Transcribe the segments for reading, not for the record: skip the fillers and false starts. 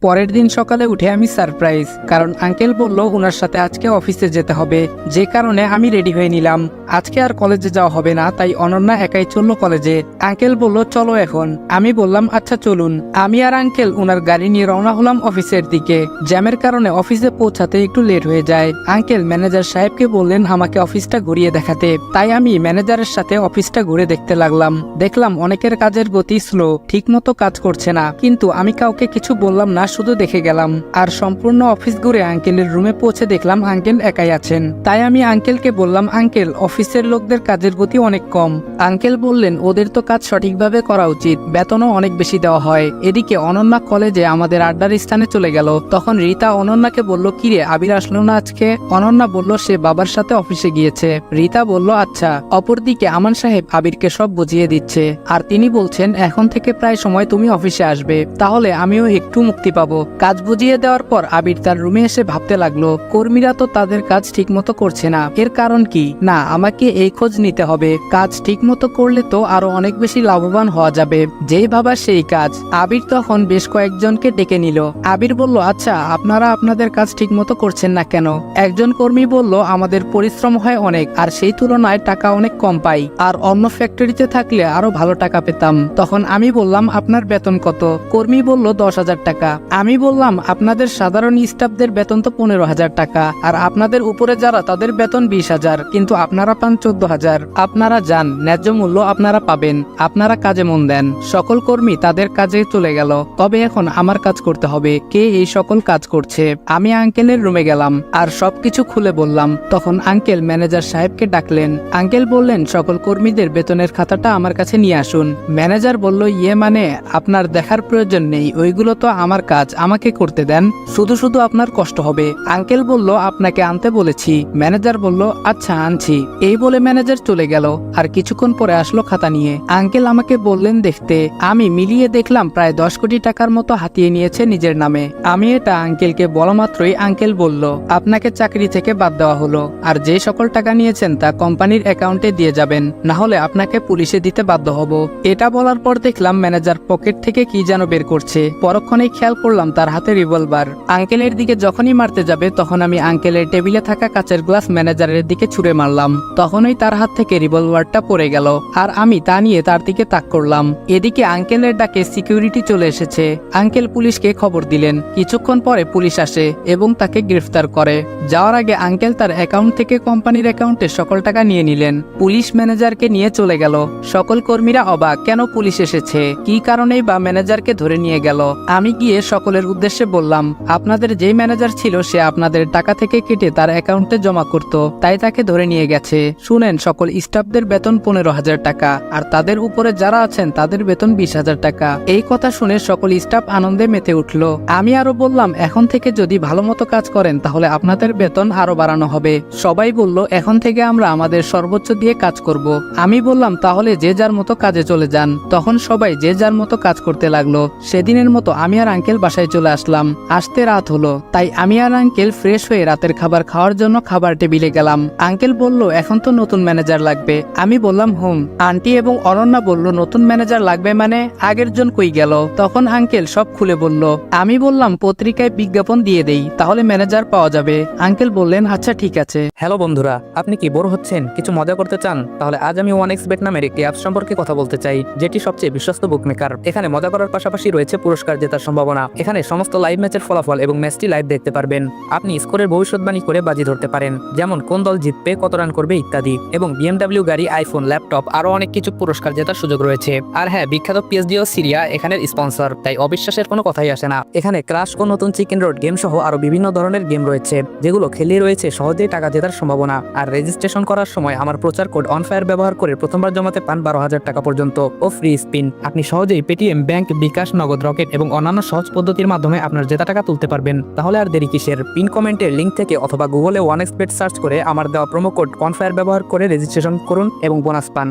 পরের দিন সকালে উঠে আমি সারপ্রাইজ, কারণ আঙ্কেল বলল ওনার সাথে আজকে অফিসে যেতে হবে, যে কারণে আমি রেডি হয়ে নিলাম। আজকে আর কলেজে যাওয়া হবে না, তাই অনন্যা একাই চললো কলেজে। আঙ্কেল বলল চলো এখন। আমি বললাম আচ্ছা চলুন। আমি আর আঙ্কেল ওনার গাড়ি নিয়ে রওনা হলাম অফিসের দিকে। জ্যামের কারণে অফিসে পৌঁছাতে একটু লেট হয়ে যায়। আঙ্কেল ম্যানেজার সাহেবকে বললেন আমাকে অফিসটা ঘুরিয়ে দেখাতে, তাই আমি ম্যানেজারের সাথে অফিসটা ঘুরে দেখতে লাগলাম। দেখলাম অনেকের কাজের গতি স্লো, ঠিক মতো কাজ করছে না, কিন্তু আমি কাউকে কিছু বললাম না, শুধু দেখে গেলাম। আর সম্পূর্ণ অফিস ঘুরে আঙ্কেলের রুমে পৌঁছে দেখলাম আঙ্কেল একাই আছেন। তাই আমি আঙ্কেলকে বললাম আঙ্কেল অফিসের লোকদের কাজের গতি অনেক কম। আঙ্কেল বললেন ওদের তো কাজ সঠিকভাবে করা উচিত, বেতনও অনেক বেশি দেওয়া হয়। এদিকে অনন্যা কলেজে আমাদের আড্ডার স্থানে চলে গেল। তখন রীতা অনন্যাকে বলল কিরে আবির আসলো না আজকে? অনন্যা বলল সে বাবার সাথে অফিসে গিয়েছে। রীতা বলল আচ্ছা। অপরদিকে আমান সাহেব আবিরকে সব বুঝিয়ে দিচ্ছে, আর তিনি বলছেন এখন থেকে প্রায় সময় তুমি অফিসে আসবে, তাহলে আমিও একটু মুক্তি পাবো। কাজ বুঝিয়ে দেওয়ার পর আবির তার রুমে এসে ভাবতে লাগলো কর্মীরা তো তাদের কাজ ঠিক মতো করছে না, এর কারণ কি? না, আমাকে এই খোঁজ নিতে হবে। কাজ ঠিক মতো করলে তো আরো অনেক বেশি লাভবান হওয়া যাবে। যেই ভাবা সেই কাজ। আবির তখন বেশ কয়েকজনকে ডেকে নিল। আবির বলল আচ্ছা আপনারা আপনাদের কাজ ঠিক মতো করছেন না কেন? একজন কর্মী বলল আমাদের পরিশ্রম হয় অনেক, আর সেই তুলনায় টাকা অনেক কম পাই, আর অন্য ফ্যাক্টরিতে থাকলে আরো ভালো টাকা পেতাম। তখন আমি বললাম আপনার বেতন কত? কর্মী বলল 10,000 টাকা। আমি বললাম আপনাদের সাধারণ স্টাফদের বেতন তো 15,000 টাকা, আর আপনাদের উপরে যারা তাদের বেতন 20,000, কিন্তু আপনারা পান 14,000। আপনারা যান, ন্যায্য মূল্য আপনারা পাবেন, আপনারা কাজে মন দেন। সকল কর্মী তাদের কাজে চলে গেল। তবে এখন আমার কাজ করতে হবে। কে এই সকল কাজ করছে? আমি আঙ্কেলের রুমে গেলাম আর সবকিছু খুলে বললাম। তখন আঙ্কেল ম্যানেজার সাহেবকে ডাকলেন। আঙ্কেল বললেন সকল কর্মীদের বেতনের খাতাটা আমার কাছে নিয়ে আসুন। ম্যানেজার বলল ইয়ে মানে আপনার দেখার প্রয়োজন নেই, ওইগুলো তো আমার কাজ, আমাকে করতে দেন, শুধু শুধু আপনার কষ্ট হবে। আঙ্কেল বলল আপনাকে আনতে বলেছি। ম্যানেজার বলল আচ্ছা আনছি। এই বলে ম্যানেজার চলে গেল। আর কিছুক্ষণ পরে আসলো খাতা নিয়ে। আঙ্কেল আমাকে বললেন দেখতে। আমি মিলিয়ে দেখলাম প্রায় 10 কোটি টাকার মতো হাতিয়ে নিয়েছে নিজের নামে। আমি এটা আঙ্কেলকে বলা মাত্রই আঙ্কেল বলল আপনাকে চাকরি থেকে বাদ দেওয়া হলো, আর যে সকল টাকা নিয়েছেন তা কোম্পানির অ্যাকাউন্টে দিয়ে যাবেন, না হলে আপনাকে পুলিশে দিতে বাধ্য হব। এটা বলার পর দেখলাম ম্যানেজার পকেট থেকে কি যেন বের করছে। পরক্ষণেই খেয়াল করলাম তার হাতে রিভলভার। আঙ্কেলের দিকে যখনই মারতে যাবে তখন আমি আঙ্কেলের টেবিলে থাকা কাচের গ্লাস ম্যানেজারের দিকে ছুঁড়ে মারলাম। তখনই তার হাত থেকে রিভলভারটা পড়ে গেল, আর আমি তা নিয়ে তার দিকে তাক করলাম। এদিকে আঙ্কেলের ডাকে সিকিউরিটি চলে এসেছে। আঙ্কেল পুলিশকে খবর দিলেন। কিছুক্ষণ পরে পুলিশ আসে এবং তাকে গ্রেফতার করে। যাওয়ার আগে আঙ্কেল তার অ্যাকাউন্ট থেকে কোম্পানির অ্যাকাউন্টে সকল টাকা নিয়ে নিলেন। পুলিশ ম্যানেজারকে নিয়ে চলে গেল। সকল কর্মীরা অবাক, কেন পুলিশ এসেছে, কি কারণেই বা ম্যানেজারকে ধরে নিয়ে গেল। আমি গিয়ে সকলের উদ্দেশ্যে বললাম আপনাদের যেই ম্যানেজার ছিল সে আপনাদের টাকা থেকে কেটে তার অ্যাকাউন্টে জমা করত, তাই তাকে ধরে নিয়ে গেছে। শুনেন সকল স্টাফদের বেতন 15,000 টাকা, আর তাদের উপরে যারা আছেন তাদের বেতন 20,000 টাকা। এই কথা শুনে সকল স্টাফ আনন্দে মেতে উঠল। আমি আরো বললাম এখন থেকে যদি ভালো মতো কাজ করেন তাহলে আপনাদের বেতন আরো বাড়ানো হবে। সবাই বলল এখন থেকে আমরা আমাদের সর্বোচ্চ দিয়ে কাজ করব। আমি বললাম তাহলে যে যার মতো কাজে চলে যান। তখন সবাই যে যার মতো কাজ করতে লাগলো। সেদিনের মতো আমি আর আঙ্কেল বাসায় চলে আসলাম। আসতে রাত হলো, তাই আমি আর আঙ্কেল ফ্রেশ হয়ে রাতের খাবার খাওয়ার জন্য খাবার টেবিলে গেলাম। আঙ্কেল বলল এখন তো নতুন ম্যানেজার লাগবে। আমি বললাম হুম। আন্টি এবং অনন্যা বলল নতুন ম্যানেজার লাগবে মানে আগের জন কই গেল? তখন আঙ্কেল সব খুলে বলল। আমি বললাম পত্রিকায় বিজ্ঞাপন দিয়ে দেই, তাহলে ম্যানেজার পাওয়া যাবে। আঙ্কেল বললেন আচ্ছা ঠিক আছে। হ্যালো বন্ধুরা, আপনি কি বোর হচ্ছেন, কিছু মজা করতে চান? তাহলে আজ আমি 1xBet নামের একটি অ্যাপ সম্পর্কে কথা বলতে চাই, যেটি সবচেয়ে বিশ্বস্ত বুকমেকার। এখানে মজা করার পাশাপাশি রয়েছে পুরস্কার জেতার সম্ভাবনা। এখানে সমস্ত লাইভ ম্যাচের ফলাফল এবং ম্যাচটি লাইভ দেখতে পারবেন। আপনি স্কোরের ভবিষ্যৎবাণী করে বাজি ধরতে পারেন, যেমন কোন দল জিতবে, কত রান করবে ইত্যাদি। এবং BMW গাড়ি, আইফোন, ল্যাপটপ আরো অনেক কিছু পুরস্কার জেতার সুযোগ রয়েছে। আর হ্যাঁ, বিখ্যাত PSG ও সিরিয়া এখানের স্পন্সর, তাই অবিশ্বাসের কোনো কথাই আসে না। এখানে ক্রাশ ও নতুন চিকেন রোড গেম সহ আরো বিভিন্ন ধরনের গেম রয়েছে, যেগুলো খেলে রয়েছে সহজেই টাকা জেতার সম্ভাবনা। আর রেজিস্ট্রেশন করার সময় আমার প্রচার কোড অনফায়ার ব্যবহার করে প্রথমবার জমাতে পান 12,000 টাকা পর্যন্ত ও ফ্রি স্পিন। আপনি সহজেই পেটিএম, ব্যাংক, বিকাশ, নগদ, রকেট এবং অন্যান্য সহজ পদ্ধতির মাধ্যমে আপনার জেতা টাকা তুলতে পারবেন। তাহলে আর দেরি কিসের? পিন কমেন্টের লিঙ্ক থেকে অথবা গুগলে 1xBet সার্চ করে আমার দেওয়া প্রোমো কোড অনফায়ার ব্যবহার করে রেজিস্ট্রেশন করুন এবং বোনাস পান।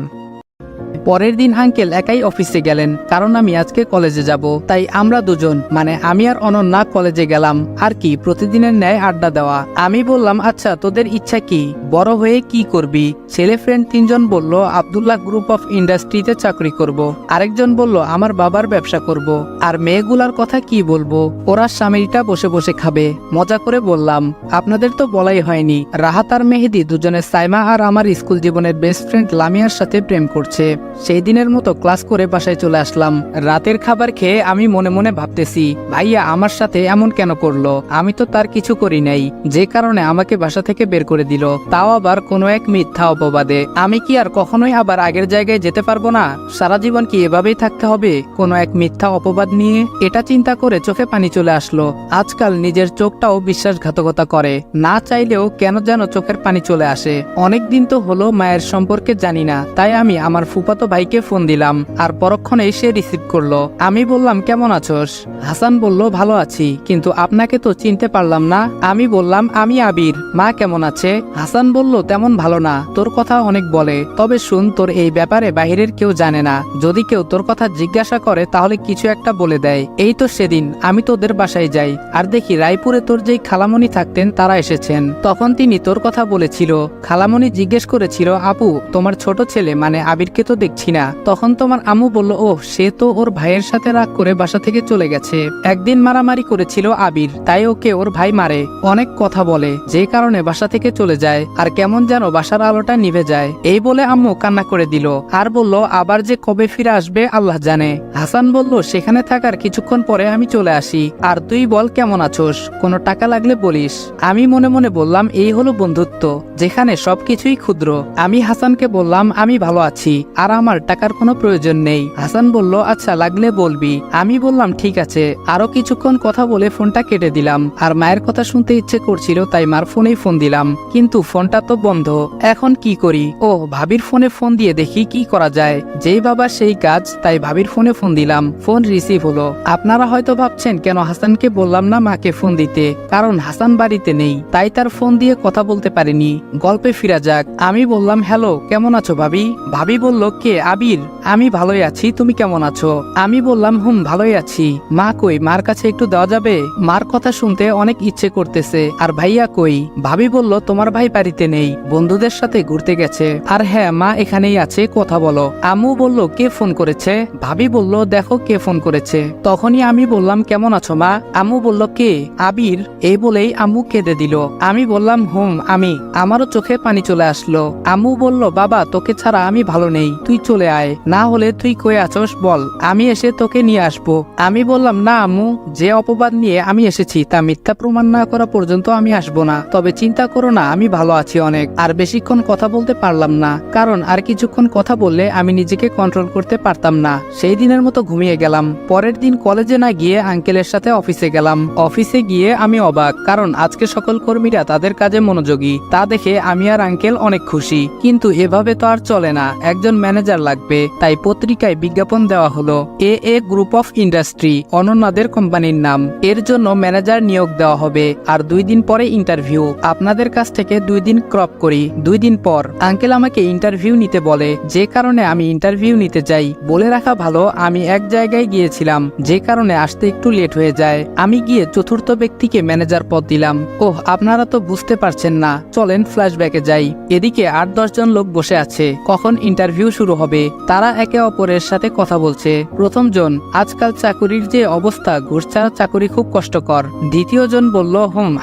পরের দিন আঙ্কেল একাই অফিসে গেলেন, কারণ আমি আজকে কলেজে যাব। তাই আমরা দুজন মানে আমি আর অনন্যা কলেজে গেলাম। আর কি প্রতিদিনের ন্যায় আড্ডা দেওয়া। আমি বললাম, আচ্ছা তোদের ইচ্ছা কি, বড় হয়ে কি করবি? ছেলে ফ্রেন্ড 3 জন বলল আব্দুল্লাহ গ্রুপ অফ ইন্ডাস্ট্রিতে চাকরি করব। আরেকজন বলল আমার বাবার ব্যবসা করব। আর মেয়েগুলার কথা কি বলবো, ওরা স্বামীটা বসে বসে খাবে। মজা করে বললাম, আপনাদের তো বলাই হয়নি, রাহাত আর মেহেদি দুজনে সাইমা আর আমার স্কুল জীবনের বেস্ট ফ্রেন্ড লামিয়ার সাথে প্রেম করছে। সেই দিনের মতো ক্লাস করে বাসায় চলে আসলাম। রাতের খাবার খেয়ে আমি মনে মনে ভাবতেছি, ভাইয়া আমার সাথে এমন কেন করলো? আমি তো তার কিছু করি নাই, যে কারণে আমাকে বাসা থেকে বের করে দিল, তাও আবার কোনো এক মিথ্যা অপবাদে। আমি কি আর কখনোই আবার আগের জায়গায় যেতে পারবো না? সারা জীবন কি এভাবেই থাকতে হবে কোনো এক মিথ্যা অপবাদ নিয়ে? এটা চিন্তা করে চোখে পানি চলে আসলো। আজকাল নিজের চোখটাও বিশ্বাসঘাতকতা করে, না চাইলেও কেন যেন চোখের পানি চলে আসে। অনেক দিন তো হলো মায়ের সম্পর্কে জানি না, তাই আমি আমার ফুফাতো ভাইকে ফোন দিলাম, আর পরক্ষণেই সে রিসিভ করলো। আমি বললাম, কেমন আছোস? হাসান বলল, ভালো আছি, কিন্তু আপনাকে তো চিনতে পারলাম না। আমি বললাম, আমি আবির। মা কেমন আছে? হাসান বলল, তেমন ভালো না, তোর কথা অনেক বলে, তবে শুন, তোর এই ব্যাপারে বাহিরের কেউ জানে না। যদি কেউ তোর কথা জিজ্ঞাসা করে তাহলে কিছু একটা বলে দেয়। এই তো সেদিন আমি তোদের বাসায় যাই, আর দেখি রায়পুরে তোর যেই খালামণি থাকতেন তারা এসেছেন। তখন তিনি তোর কথা বলেছিল। খালামণি জিজ্ঞেস করেছিল, আপু তোমার ছোট ছেলে মানে আবিরকে তো দেখছি না। তখন তোমার আম্মু বলল, ও সে তো ওর ভাইয়ের সাথে রাগ করে বাসা থেকে চলে গেছে। একদিন মারামারি করেছিল আবির, তাই ওকে ওর ভাই মারে, অনেক কথা বলে, যে কারণে বাসা থেকে চলে যায়, আর কেমন যেন বাসার আলোটা নিভে যায়। এই বলে আম্মু কান্না করে দিল, আর বলল আবার যে কবে ফিরে আসবে আল্লাহ জানে। হাসান বলল, সেখানে থাকার কিছুক্ষণ পরে আমি চলে আসি, আর তুই বল কেমন আছোস, কোনো টাকা লাগলে বলিস। আমি মনে মনে বললাম, এই হলো বন্ধুত্ব, যেখানে সবকিছুই ক্ষুদ্র। আমি হাসানকে বললাম, আমি ভালো আছি, আর আমার টাকার কোনো প্রয়োজন নেই। হাসান বলল, আচ্ছা লাগলে বলবি। আমি বললাম, ঠিক আছে। আরো কিছুক্ষণ কথা বলে ফোনটা কেটে দিলাম। আর মায়ের কথা শুনতে ইচ্ছে করছিল, তাই মার ফোনেই ফোন দিলাম, কিন্তু ফোনটা তো বন্ধ। এখন কি করি? ও ভাবির ফোনে ফোন দিয়ে দেখি কি করা যায়। যেই বাবা সেই কাজ, তাই ভাবির ফোনে ফোন দিলাম। ফোন রিসিভ হলো। আপনারা হয়তো ভাবছেন কেন হাসানকে বললাম না মাকে ফোন দিতে, কারণ হাসান বাড়িতে নেই, তাই তার ফোন দিয়ে কথা বলতে পারিনি। গল্পে ফিরা যাক। আমি বললাম, হ্যালো কেমন আছো ভাবি? ভাবি বলল, কে? আবির। আমি ভালোই আছি, তুমি কেমন আছো? আমি বললাম, ভালোই আছি। মা কই, মার কাছে একটু দেওয়া যাবে? মার কথা শুনতে অনেক ইচ্ছে করতেছে। আর ভাইয়া কই? ভাবি বলল, তোমার ভাই বাড়িতে নেই, বন্ধুদের সাথে ঘুরতে গেছে। আর হ্যাঁ, মা এখানেই আছে, কথা বলো। আম্মু বলল, কে ফোন করেছে? ভাবি বলল, দেখো কে ফোন করেছে। তখনই আমি বললাম, কেমন আছো মা? আম্মু বলল, কে? আবির। এই বলেই আম্মু কেঁদে দিল। আমি বললাম, আমি। আমারও চোখে পানি চলে আসলো। আম্মু বলল, বাবা তোকে ছাড়া আমি ভালো নেই, তুই চলে আয়, না হলে তুই কই আছোস বল, আমি এসে তোকে নিয়ে আসবো। আমি বললাম, না আম্মু, যে অপবাদ নিয়ে আমি এসেছি তা মিথ্যা প্রমাণ না করা পর্যন্ত আমি আসবো না। তবে চিন্তা করো না, আমি ভালো আছি অনেক। আর বেশিক্ষণ কথা বলতে পারলাম না, কারণ আর কিছুক্ষণ কথা বললে আমি নিজেকে কন্ট্রোল করতে পারতাম না। সেই দিনের মতো ঘুমিয়ে গেলাম। পরের দিন কলেজে না গিয়ে আঙ্কেলের সাথে অফিসে গেলাম। অফিসে গিয়ে আমি অবাক, কারণ আজকে সকল কর্মীরা তাদের কাজে মনোযোগী। তা দেখে আমি আর আঙ্কেল অনেক খুশি। কিন্তু এভাবে তো আর চলে না, একজন ম্যানেজার লাগবে। তাই পত্রিকায় বিজ্ঞাপন দেওয়া হলো, এ গ্রুপ অফ ইন্ডাস্ট্রি, অনন্যাদের কোম্পানির নাম। এর জন্য ম্যানেজার নিয়োগ দেওয়া হবে, আর 2 দিন পরে ইন্টারভিউ। আপনাদের কাছ থেকে 2 দিন ক্রপ করি। 2 দিন পর আঙ্কেল আমাকে ইন্টারভিউ নিতে বলে, যে কারণে আমি ইন্টারভিউ নিতে যাই। বলে রাখা ভালো, আমি এক জায়গায় গিয়েছিলাম, যে কারণে আসতে একটু লেট হয়ে যায়। আমি গিয়ে চতুর্থ ব্যক্তিকে ম্যানেজার পদ দিলাম। ওহ, আপনারা তো বুঝতে পারছেন না, চলেন ফ্ল্যাশব্যাকে যাই। এদিকে 8-10 জন লোক বসে আছে, কখন ইন্টারভিউ শুরু হবে। তারা একে অপরের সাথে কথা বলছে। প্রথম জন, আজকাল চাকুরির যে অবস্থা, ঘুষ ছাড়া চাকুরি খুব কষ্টকর। দ্বিতীয় জন বলল,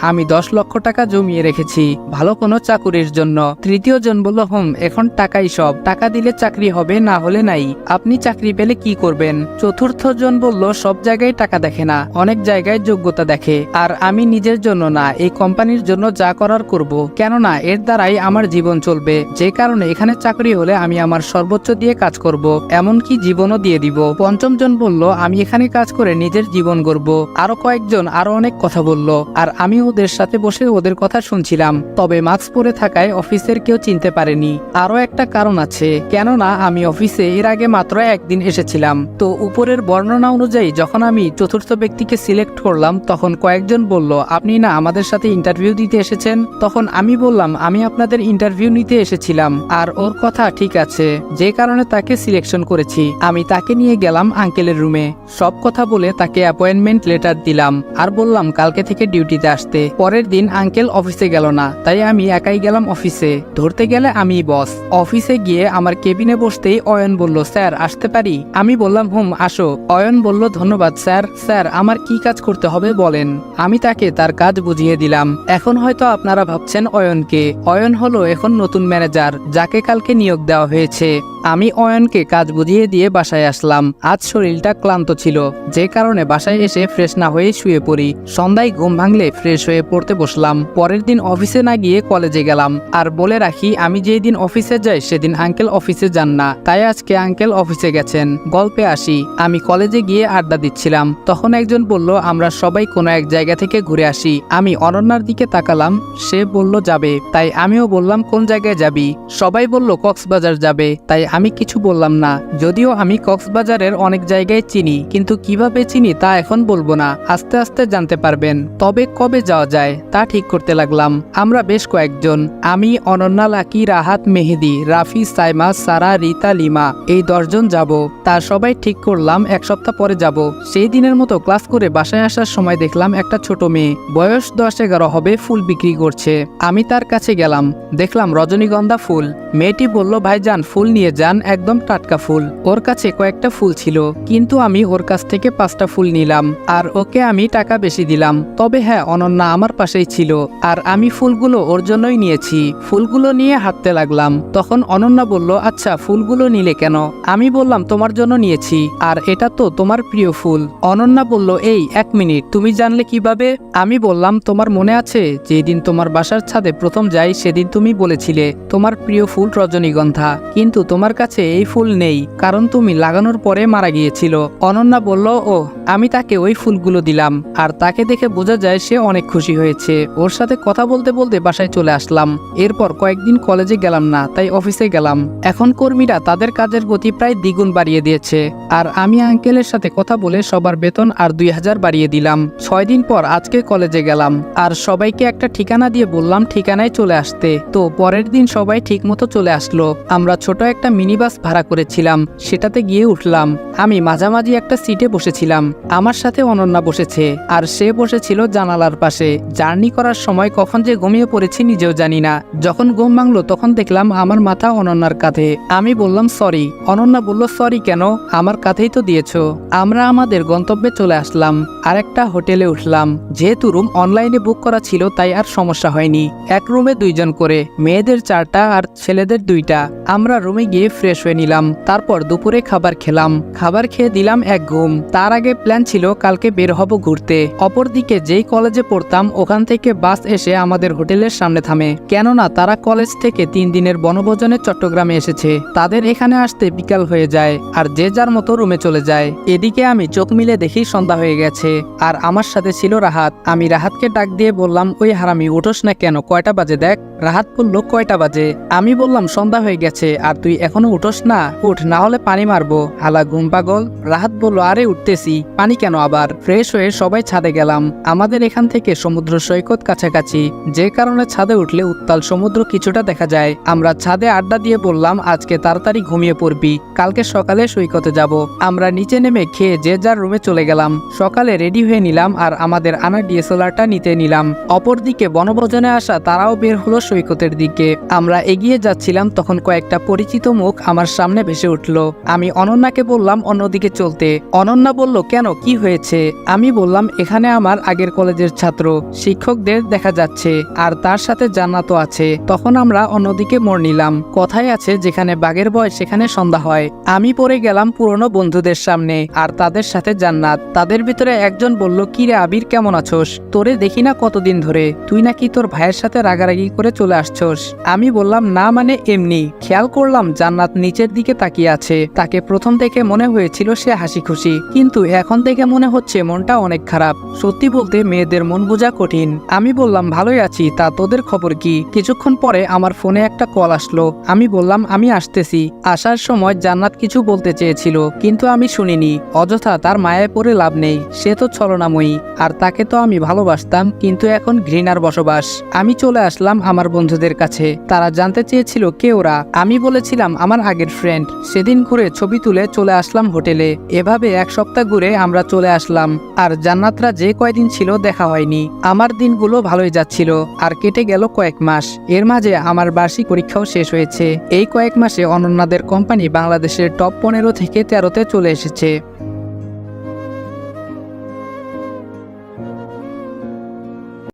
আমি 10 লক্ষ টাকা জমিয়ে রেখেছি ভালো কোনো চাকুরির জন্য। তৃতীয় জন বলল, এখন টাকাই সব, টাকা দিলে চাকরি হবে, না হলে নাই, আপনি চাকরি পেলে কি করবেন? চতুর্থ জন বলল, সব জায়গায় টাকা দেখে না, অনেক জায়গায় যোগ্যতা দেখে, আর আমি নিজের জন্য না, এই কোম্পানির জন্য যা করার করব, কেননা এর দ্বারাই আমার জীবন চলবে। যে কারণে এখানে চাকরি হলে আমি আমার সর্বোচ্চ দিয়ে কাজ করব, এমনকি জীবনও দিয়ে দিব। পঞ্চম জন বলল, আমি এখানে কাজ করে নিজের জীবন গড়ব। আরো কয়েকজন আরো অনেক কথা বলল, আর আমি ওদের সাথে বসে ওদের কথা শুনছিলাম। তবে মাস্ক পরে থাকায় অফিসের কেউ চিনতে পারেনি। আরো একটা কারণ আছে, কেননা আমি অফিসে এর আগে মাত্র একদিন এসেছিলাম। তো উপরের বর্ণনা অনুযায়ী যখন আমি চতুর্থ ব্যক্তিকে সিলেক্ট করলাম, তখন কয়েকজন বলল, আপনি না আমাদের সাথে ইন্টারভিউ দিতে এসেছেন? তখন আমি বললাম, আমি আপনাদের ইন্টারভিউ নিতে এসেছিলাম। আর ওর কথা ঠিক আছে, যে কারণে তাকে সিলেকশন করেছি। আমি তাকে নিয়ে গেলাম আঙ্কেলের রুমে, সব কথা বলে তাকে অ্যাপয়েন্টমেন্ট লেটার দিলাম আর বললাম কালকে থেকে ডিউটিতে আসতে। পরের দিন আঙ্কেল অফিসে গেল না, তাই আমি একাই গেলাম অফিসে। ধরতে গেলে আমি বস। অফিসে গিয়ে আমার কেবিনে বসতেই অয়ন বলল, স্যার আসতে পারি? আমি বললাম হুম আসো। অয়ন বলল, ধন্যবাদ স্যার। স্যার আমার কি কাজ করতে হবে বলেন। আমি তাকে তার কাজ বুঝিয়ে দিলাম। এখন হয়তো আপনারা ভাবছেন অয়নকে। অয়ন হলো এখন নতুন ম্যানেজার, যাকে কালকে নিয়োগ দেওয়া হয়েছে। আমি অয়নকে কাজ বুঝিয়ে দিয়ে বাসায় আসলাম। আজ শরীরটা ক্লান্ত ছিল, যে কারণে বাসায় এসে ফ্রেশ না হয়ে শুয়ে পড়ি। সন্ধ্যায় ঘুম ভাঙলে ফ্রেশ হয়ে পড়তে বসলাম। পরের দিন অফিসে না গিয়ে কলেজে গেলাম। আর বলে রাখি, আমি যেই দিন অফিসে যাই সেদিন আঙ্কেল অফিসে যান না, তাই আজকে আঙ্কেল অফিসে গেছেন। গল্পে আসি, আমি কলেজে গিয়ে আড্ডা দিচ্ছিলাম, তখন একজন বলল আমরা সবাই কোনো এক জায়গা থেকে ঘুরে আসি। আমি অনন্যার দিকে তাকালাম, সে বলল যাবে, তাই আমিও বললাম কোন জায়গায় যাবি? সবাই বলল কক্সবাজার যাবে, তাই আমি কিছু বললাম না। যদিও আমি কক্সবাজারের অনেক জায়গায় চিনি, কিন্তু কিভাবে চিনি তা এখন বলবো না, আস্তে আস্তে জানতে পারবেন। তবে কবে যাওয়া যায় তা ঠিক করতে লাগলাম। আমরা বেশ কয়েকজন, আমি, অনন্যা, লাকি, রাহাত, মেহেদি, রাফি, সাইমা, সারা, রিতা, লিমা, এই 10 জন যাব। তা সবাই ঠিক করলাম 1 সপ্তাহ পরে যাব। সেই দিনের মতো ক্লাস করে বাসায় আসার সময় দেখলাম একটা ছোট মেয়ে, বয়স 10-11 হবে, ফুল বিক্রি করছে। আমি তার কাছে গেলাম, দেখলাম রজনীগন্ধা ফুল। মেয়েটি বলল, ভাইজান ফুল নিয়ে যান, একদম টাটকা ফুল। ওর কাছে কয়েকটা ফুল ছিল, কিন্তু আমি ওর কাছ থেকে 5টা ফুল নিলাম, আর ওকে আমি টাকা বেশি দিলাম। তবে হ্যাঁ, অনন্যা আমার পাশেই ছিল, আর আমি ফুলগুলো ওর জন্যই নিয়েছি। ফুলগুলো নিয়ে হাঁটতে লাগলাম, তখন অনন্যা বলল, আচ্ছা ফুলগুলো নিলে কেন? আমি বললাম তোমার জন্য নিয়েছি, আর এটা তো তোমার প্রিয় ফুল। অনন্যা বলল, এই 1 মিনিট, তুমি জানলে কিভাবে? আমি বললাম, তোমার মনে আছে যেদিন তোমার বাসার ছাদে প্রথম যাই সেদিন তুমি বলেছিলে তোমার প্রিয় ফুল রজনীগন্ধা, কিন্তু তোমার কাছে এই ফুল নেই, কারণ তুমি লাগানোর পরে মারা গিয়েছিল। অনন্যা বলল, ও। আমি তাকে ওই ফুলগুলো দিলাম, আর তাকে দেখে বোঝা যায় সে অনেক খুশি হয়েছে। ওর সাথে কথা বলতে বলতে বাসায় চলে আসলাম। এরপর কয়েকদিন কলেজে গেলাম না, তাই অফিসে গেলাম। এখন কর্মীরা তাদের কাজের গতি প্রায় দ্বিগুণ বাড়িয়ে দিয়েছে, আর আমি আঙ্কেলের সাথে কথা বলে সবার বেতন আর 2000 বাড়িয়ে দিলাম। 6 দিন পর আজকে কলেজে গেলাম, আর সবাইকে একটা ঠিকানা দিয়ে বললাম ঠিকানায় চলে আসতে। তো পরের দিন সবাই ঠিক মতো চলে আসলো। আমরা ছোট একটা মিনি বাস ভাড়া করেছিলাম, সেটাতে গিয়ে উঠলাম। আমি মাঝামাঝি একটা সিটে বসেছিলাম, আমার সাথে অনন্যা বসেছে, আর সে বসেছিল জানালার পাশে। জার্নি করার সময় কখন যে ঘুমিয়ে পড়েছি নিজেও জানি না। যখন ঘুম ভাঙলো তখন দেখলাম আমার মাথা অনন্যার কাঁধে। আমি বললাম সরি। অনন্যা বলল, সরি কেন? আমার কাঁধেই তো দিয়েছো। আমরা আমাদের গন্তব্যে চলে আসলাম, আর একটা হোটেলে উঠলাম। যেহেতু রুম অনলাইনে বুক করা ছিল তাই আর সমস্যা হয়নি। এক রুমে 2 জন করে, মেয়েদের 4টা আর ছেলেদের 2টা। আমরা রুমে গিয়ে ফ্রেশ হয়ে নিলাম, তারপর দুপুরে খাবার খেলাম। খাবার খেয়ে দিলাম এক ঘুম। তার আগে প্ল্যান ছিল কালকে বের হব ঘুরতে। অপরদিকে যেই কলেজে পড়তাম ওখান থেকে বাস এসে আমাদের হোটেলের সামনে থামে, কেননা তারা কলেজ থেকে 3 দিনের বনভোজনে চট্টগ্রামে এসেছে। তাদের এখানে আসতে বিকাল হয়ে যায়, আর যে যার মতো রুমে চলে যায়। এদিকে আমি চোখ মিলে দেখি সন্ধ্যা হয়ে গেছে, আর আমার সাথে ছিল রাহাত। আমি রাহাতকে ডাক দিয়ে বললাম, ওই হারামি উঠোস না কেন, কয়টা বাজে দেখ। রাহাত বলল, কয়টা বাজে? আমি বললাম, সন্ধ্যা হয়ে গেছে, আর তুই এখনো উঠোস না? উঠ, না হলে পানি মারবো, হালা ঘুম পাগল। রাহাত বলল, আরে উঠতেছি। পানি কেন আবার? ফ্রেশ হয়ে সবাই ছাদে গেলাম। আমাদের এখান থেকে সমুদ্র সৈকত কাছাকাছি, যে কারণে ছাদে উঠলে উত্তাল সমুদ্র কিছুটা দেখা যায়। আমরা ছাদে আড্ডা দিয়ে বললাম, আজকে তাড়াতাড়ি ঘুমিয়ে পড়বি, কালকে সকালে সৈকতে যাব। আমরা নিচে নেমে খেয়ে যে যার রুমে চলে গেলাম। সকালে রেডি হয়ে নিলাম, আর আমাদের আনা ডিএসএলআরটা নিতে নিলাম। অপরদিকে বনভোজনে আসা তারাও বের হলো সৈকতের দিকে। আমরা এগিয়ে যাচ্ছিলাম, তখন কয়েকটা পরিচিত মুখ আমার সামনে ভেসে উঠল। আমি অনন্যাকে বললাম অন্যদিকে চলতে। অনন্যা বলল, কেন, কি হয়েছে? আমি বললাম, এখানে আমার আগের কলেজের ছাত্র শিক্ষকদের দেখা যাচ্ছে, আর তার সাথে জান্নাতও আছে। তখন আমরা অন্যদিকে মোড় নিলাম। কথায় আছে, যেখানে বাঘের ভয় সেখানে সন্ধ্যা হয়। আমি পড়ে গেলাম পুরনো বন্ধুদের সামনে, আর তাদের সাথে জান্নাত। তাদের ভিতরে একজন বলল, কি রে আবির, কেমন আছোস? তোরে দেখি না কতদিন ধরে, তুই নাকি তোর ভাইয়ের সাথে রাগারাগি করে চলে আসছোস। আমি বললাম, না মানে এমনি। খেয়াল করলাম জান্নাত নিচের দিকে তাকিয়ে আছে। তাকে প্রথম দেখে মনে হয়েছিল সে হাসি খুশি, কিন্তু এখন দেখে মনে হচ্ছে মনটা অনেক খারাপ। সত্যি বলতে মেয়েদের মন বোঝা কঠিন। আমি বললাম, ভালোই আছি, তা তোদের খবর কি? কিছুক্ষণ পরে আমার ফোনে একটা কল আসলো। আমি বললাম, আমি আসতেছি। আসার সময় জান্নাত কিছু বলতে চেয়েছিল, কিন্তু আমি শুনিনি। অযথা তার মায়ায় পড়ে লাভ নেই, সে তো ছলনাময়ী, আর তাকে তো আমি ভালোবাসতাম, কিন্তু এখন ঘৃণার বসবাস। আমি চলে আসলাম আমার বন্ধুদের কাছে। তারা জানতে চেয়েছিল কে ওরা। আমি বলেছিলাম আমার আগের ফ্রেন্ড। সেদিন ঘুরে ছবি তুলে চলে আসলাম হোটেলে। এভাবে এক সপ্তাহ ঘুরে আমরা চলে আসলাম। আর জান্নাতরা যে কয়দিন ছিল দেখা হয়নি। আমার দিনগুলো ভালোই যাচ্ছিল আর কেটে গেল কয়েক মাস। এর মাঝে আমার বার্ষিক পরীক্ষাও শেষ হয়েছে। এই কয়েক মাসে অনন্যাদের কোম্পানি বাংলাদেশের টপ 15 থেকে 13-তে চলে এসেছে।